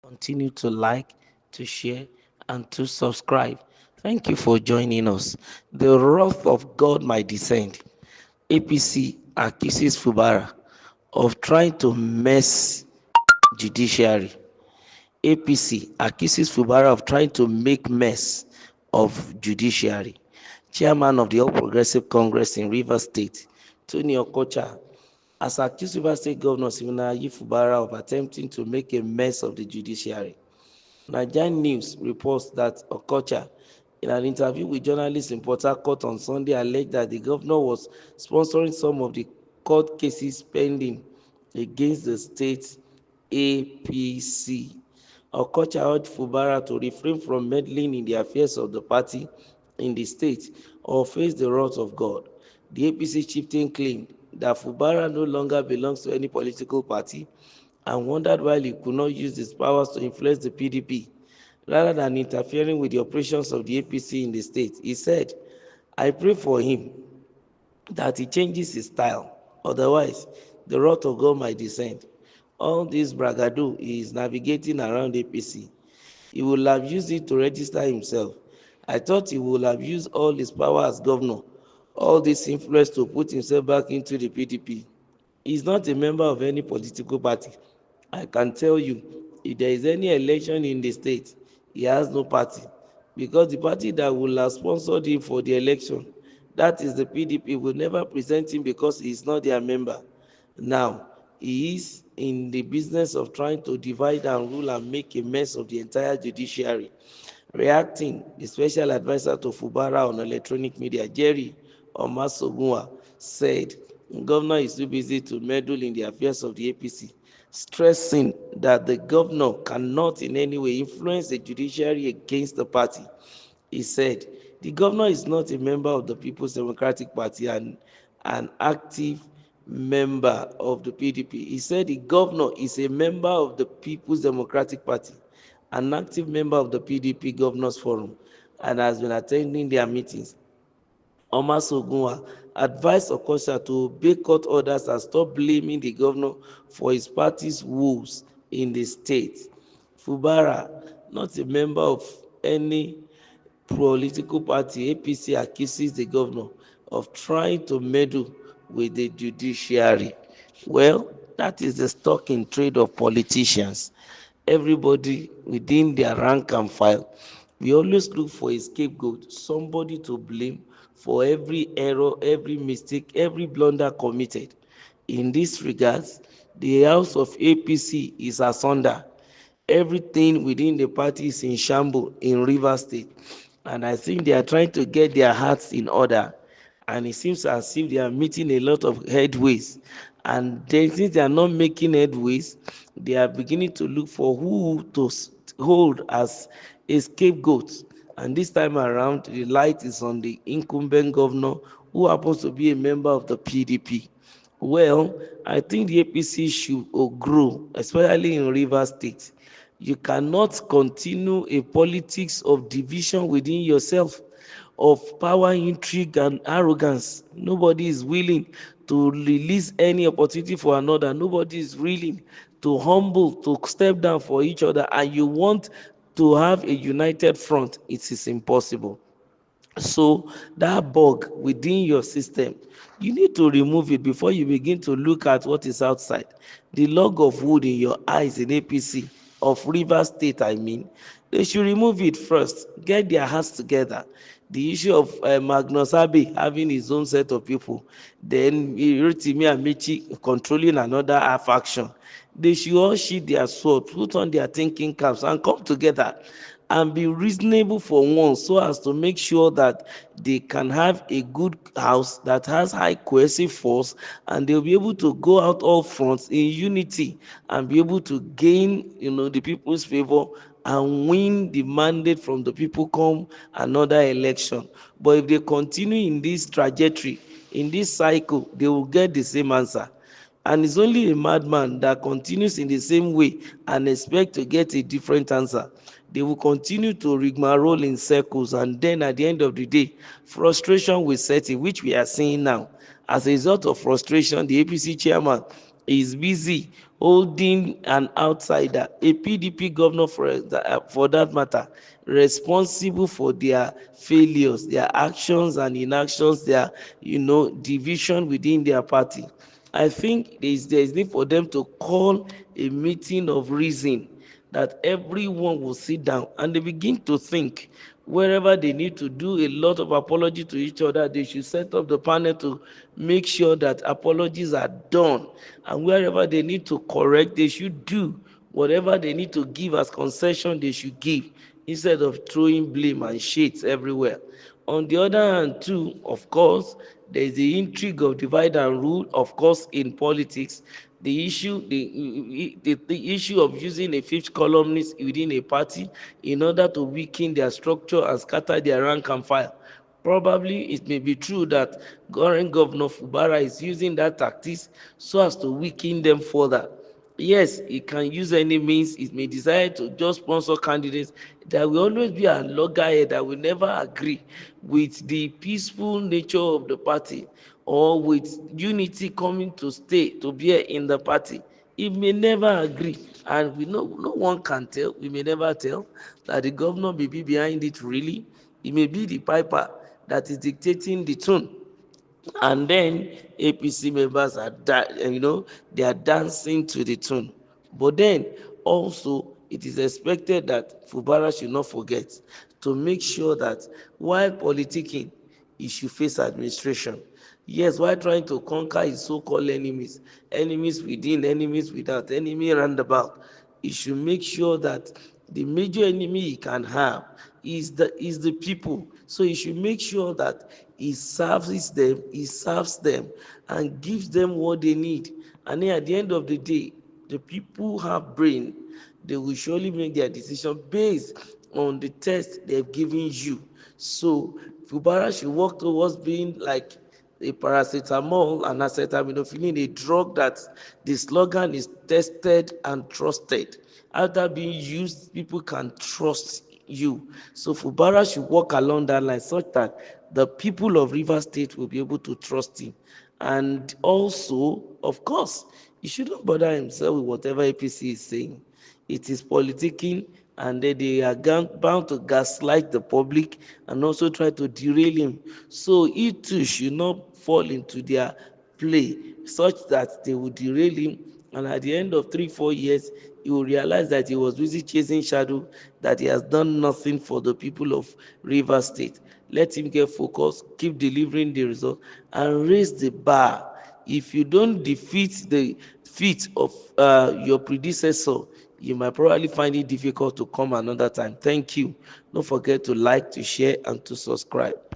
Continue to like, to share, and to subscribe. Thank you for joining us. The wrath of God might descend. APC accuses Fubara of trying to mess judiciary. APC accuses Fubara of trying to make mess of judiciary. Chairman of the All Progressive Congress in Rivers State, Tony Okocha, has accused Rivers State Governor Siminayi Fubara of attempting to make a mess of the judiciary. Nigerian News reports that Okocha, in an interview with journalists in Port Harcourt on Sunday, alleged that the governor was sponsoring some of the court cases pending against the state APC. Okocha urged Fubara to refrain from meddling in the affairs of the party in the state or face the wrath of God. The APC chieftain claimed that Fubara no longer belongs to any political party and wondered why he could not use his powers to influence the PDP rather than interfering with the operations of the APC in the state. He said, I pray for him that he changes his style, otherwise the wrath of God might descend. All this bragado he is navigating around APC. He will have used it to register himself. I thought he would have used all his power as governor, all this influence to put himself back into the PDP. He is not a member of any political party. I can tell you, if there is any election in the state, he has no party, because the party that will have sponsored him for the election, that is the PDP, will never present him because he is not their member. Now, he is in the business of trying to divide and rule and make a mess of the entire judiciary. Reacting, the special advisor to Fubara on electronic media, Jerry Omasogunwa, said the governor is too busy to meddle in the affairs of the APC, stressing that the governor cannot in any way influence the judiciary against the party. He said, the governor is not a member of the People's Democratic Party and an active member of the PDP. He said the governor is a member of the People's Democratic Party, an active member of the PDP Governors Forum, and has been attending their meetings. Omasogunwa advised Okocha to obey court orders and stop blaming the governor for his party's woes in the state. Fubara, not a member of any political party, APC accuses the governor of trying to meddle with the judiciary. Well, that is the stock in trade of politicians. Everybody within their rank and file, we always look for a scapegoat, somebody to blame for every error, every mistake, every blunder committed. In this regard, the house of APC is asunder. Everything within the party is in shambles in Rivers State, and I think they are trying to get their hearts in order, and it seems as if they are meeting a lot of headways, and then since they are not making headways, they are beginning to look for who to hold as a scapegoat. And this time around, the light is on the incumbent governor, who happens to be a member of the PDP. Well, I think the APC should grow, especially in Rivers State. You cannot continue a politics of division within yourself, of power, intrigue, and arrogance. Nobody is willing to release any opportunity for another. Nobody is willing to humble, to step down for each other, and you want to have a united front. It is impossible. So that bug within your system, you need to remove it before you begin to look at what is outside. The log of wood in your eyes in APC of Rivers State, I mean, they should remove it first, get their hearts together. The issue of Magnus Abe having his own set of people, then Rotimi and Michi controlling another faction. They should all sheath their sword, put on their thinking caps, and come together and be reasonable for once, so as to make sure that they can have a good house that has high cohesive force, and they'll be able to go out all fronts in unity and be able to gain the people's favor and win the mandate from the people come another election. But if they continue in this trajectory, in this cycle, they will get the same answer. And it's only a madman that continues in the same way and expect to get a different answer. They will continue to rigmarole in circles, and then at the end of the day, frustration will set in, which we are seeing now. As a result of frustration, the APC chairman is busy holding an outsider, a PDP governor for that matter, responsible for their failures, their actions and inactions, their division within their party. I think there is need for them to call a meeting of reason, that everyone will sit down and they begin to think. Wherever they need to do a lot of apology to each other, they should set up the panel to make sure that apologies are done. And wherever they need to correct, they should do whatever they need to give as concession, they should give, instead of throwing blame and shades everywhere. On the other hand, too, of course, there is the intrigue of divide and rule, of course, in politics. The issue of using a fifth columnist within a party in order to weaken their structure and scatter their rank and file. Probably it may be true that current Governor Fubara is using that tactics so as to weaken them further. Yes, it can use any means. It may decide to just sponsor candidates. There will always be a loggerhead that will never agree with the peaceful nature of the party, or with unity coming to stay to bear in the party. It may never agree, and no one can tell. We may never tell that the governor may be behind it really. It may be the piper that is dictating the tune, and then APC members they are dancing to the tune. But then also it is expected that Fubara should not forget to make sure that while politicking, he should face administration. Yes, while trying to conquer his so-called enemies, enemies within, enemies without, enemy roundabout, he should make sure that the major enemy he can have is the people. So he should make sure that he serves them and gives them what they need. And then at the end of the day, the people have brain. They will surely make their decision based on the test they've given you. So Fubara should work towards being like a paracetamol and acetaminophen, a drug that the slogan is tested and trusted. After being used, people can trust you. So Fubara should walk along that line such that the people of Rivers State will be able to trust him. And also, of course, he shouldn't bother himself with whatever APC is saying. It is politicking, and they are bound to gaslight the public and also try to derail him. So he too should not fall into their play such that they will derail him, and at the end of 3 4 years he will realize that he was busy chasing shadow, that he has done nothing for the people of Rivers State. Let him get focused, keep delivering the result, and raise the bar. If you don't defeat the feat of your predecessor, you might probably find it difficult to come another time. Thank you. Don't forget to like, to share, and to subscribe.